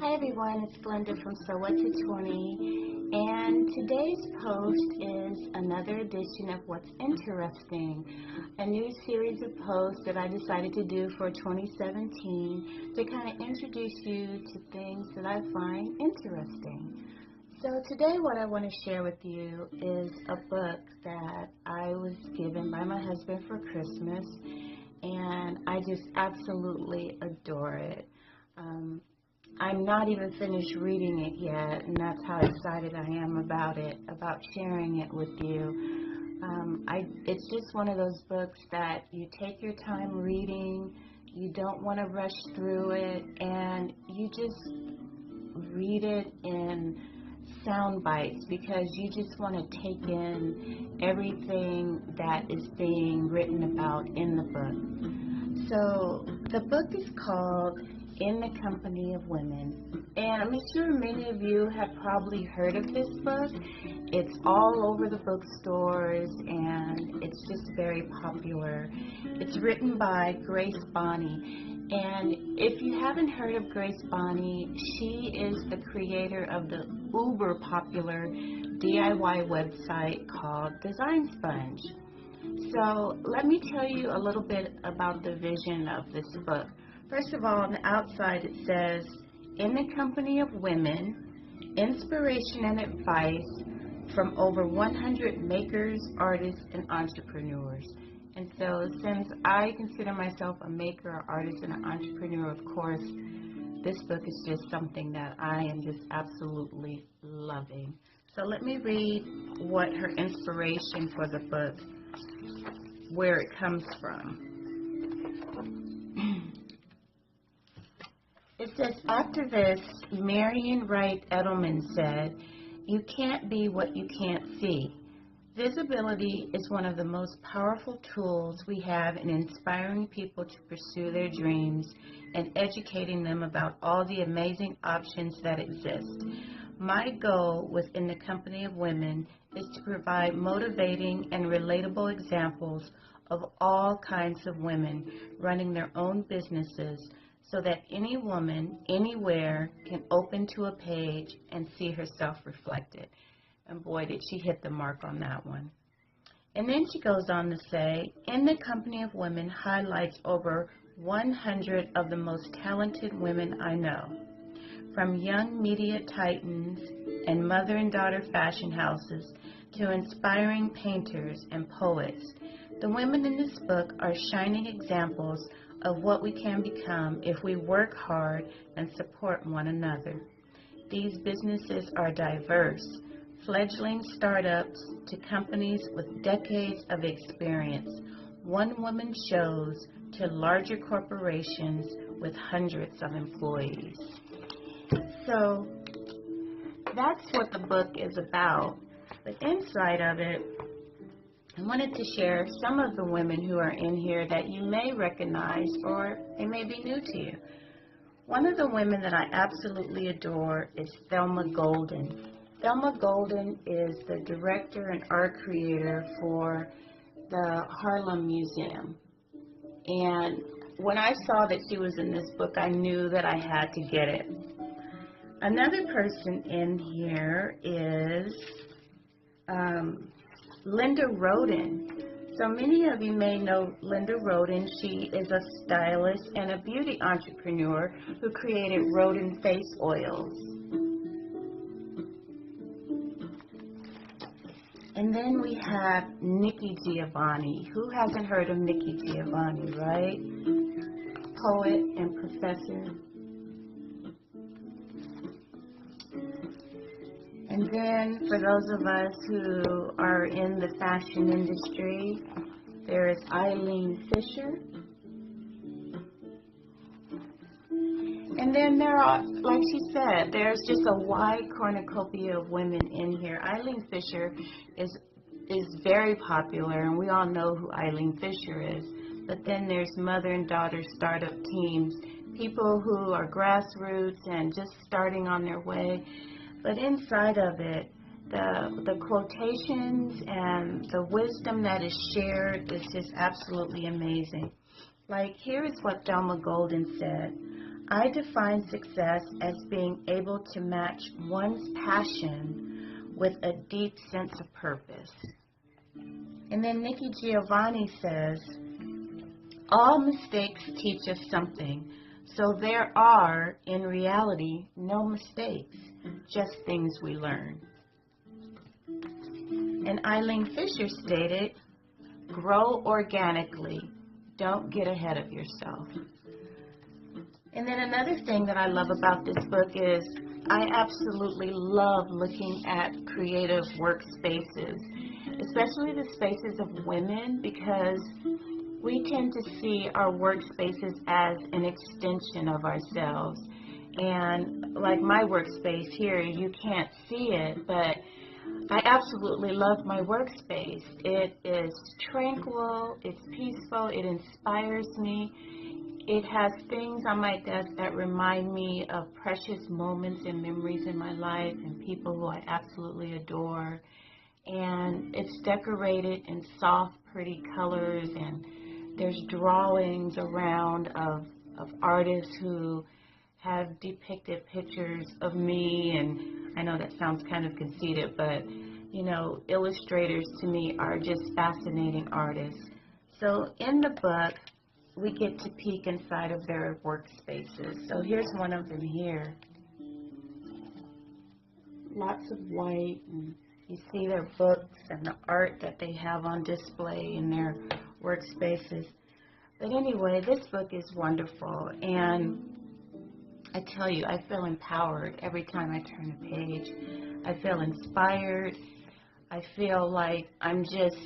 Hi everyone, it's Glenda from So What to 20, and today's post is another edition of What's Interesting, a new series of posts that I decided to do for 2017 to kind of introduce you to things that I find interesting. So today what I want to share with you is a book that I was given by my husband for Christmas, and I just absolutely adore it. I'm not even finished reading it yet, and that's how excited I am about it, about sharing it with you. It's just one of those books that you take your time reading, you don't want to rush through it, and you just read it in sound bites because you just want to take in everything that is being written about in the book. So the book is called In the Company of Women, and I'm sure many of you have probably heard of this book. It's all over the bookstores and it's just very popular. It's written by Bonney, and if you haven't heard of Bonney, she is the creator of the uber popular DIY website called Design Sponge. So let me tell you a little bit about the vision of this book. First of all, on the outside it says, In the Company of Women, Inspiration and Advice from over 100 makers, artists, and entrepreneurs. And so since I consider myself a maker, artist, and an entrepreneur, of course, this book is just something that I am just absolutely loving. So let me read what her inspiration for the book, where it comes from. It says, activist Marian Wright Edelman said, "You can't be what you can't see." Visibility is one of the most powerful tools we have in inspiring people to pursue their dreams and educating them about all the amazing options that exist. My goal within the Company of Women is to provide motivating and relatable examples of all kinds of women running their own businesses so that any woman, anywhere, can open to a page and see herself reflected. And boy, did she hit the mark on that one. And then she goes on to say, In the Company of Women highlights over 100 of the most talented women I know. From young media titans and mother and daughter fashion houses to inspiring painters and poets, the women in this book are shining examples of what we can become if we work hard and support one another. These businesses are diverse, fledgling startups to companies with decades of experience, one-woman shows to larger corporations with hundreds of employees. So that's what the book is about. But inside of it, I wanted to share some of the women who are in here that you may recognize or they may be new to you. One of the women that I absolutely adore is Thelma Golden. Thelma Golden is the director and art creator for the Harlem Museum. And when I saw that she was in this book, I knew that I had to get it. Another person in here is Linda Roden. So many of you may know Linda Roden. She is a stylist and a beauty entrepreneur who created Roden face oils. And then we have Nikki Giovanni. Who hasn't heard of Nikki Giovanni, right? Poet and professor. And then for those of us who are in the fashion industry, there is Eileen Fisher. And then there are, like she said, there's just a wide cornucopia of women in here. Eileen Fisher is very popular, and we all know who Eileen Fisher is. But then there's mother and daughter startup teams, people who are grassroots and just starting on their way. But inside of it, the quotations and the wisdom that is shared is just absolutely amazing. Like, here is what Thelma Golden said. I define success as being able to match one's passion with a deep sense of purpose. And then Nikki Giovanni says, all mistakes teach us something, so there are, in reality, no mistakes, just things we learn. And Eileen Fisher stated, grow organically, don't get ahead of yourself. And then another thing that I love about this book is I absolutely love looking at creative workspaces, especially the spaces of women, because we tend to see our workspaces as an extension of ourselves. And like my workspace here, you can't see it, but I absolutely love my workspace. It is tranquil, it's peaceful, it inspires me. It has things on my desk that remind me of precious moments and memories in my life and people who I absolutely adore. And it's decorated in soft, pretty colors, and there's drawings around of artists who have depicted pictures of me. And I know that sounds kind of conceited, but you know, illustrators to me are just fascinating artists. So in the book, we get to peek inside of their workspaces. So here's one of them here. Lots of white, and you see their books and the art that they have on display in their workspaces. But anyway, this book is wonderful, and I tell you, I feel empowered every time I turn a page. I feel inspired. I feel like I'm just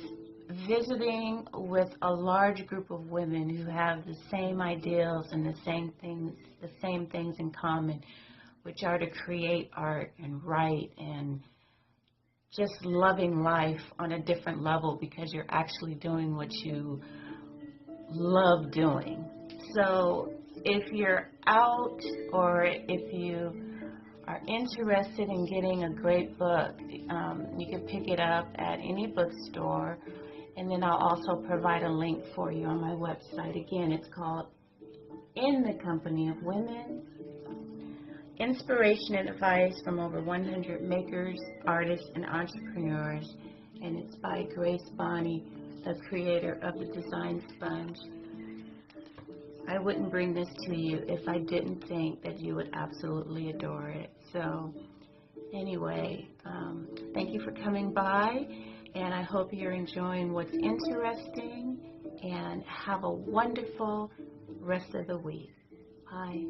visiting with a large group of women who have the same ideals and the same things in common, which are to create art and write and just loving life on a different level because you're actually doing what you love doing. So if you're out or if you are interested in getting a great book, you can pick it up at any bookstore. And then I'll also provide a link for you on my website. Again, it's called In the Company of Women, Inspiration and Advice from Over 100 Makers, Artists, and Entrepreneurs. And it's by Bonney, the creator of the Design Sponge. I wouldn't bring this to you if I didn't think that you would absolutely adore it. So anyway, thank you for coming by. And I hope you're enjoying what's interesting, and have a wonderful rest of the week. Bye.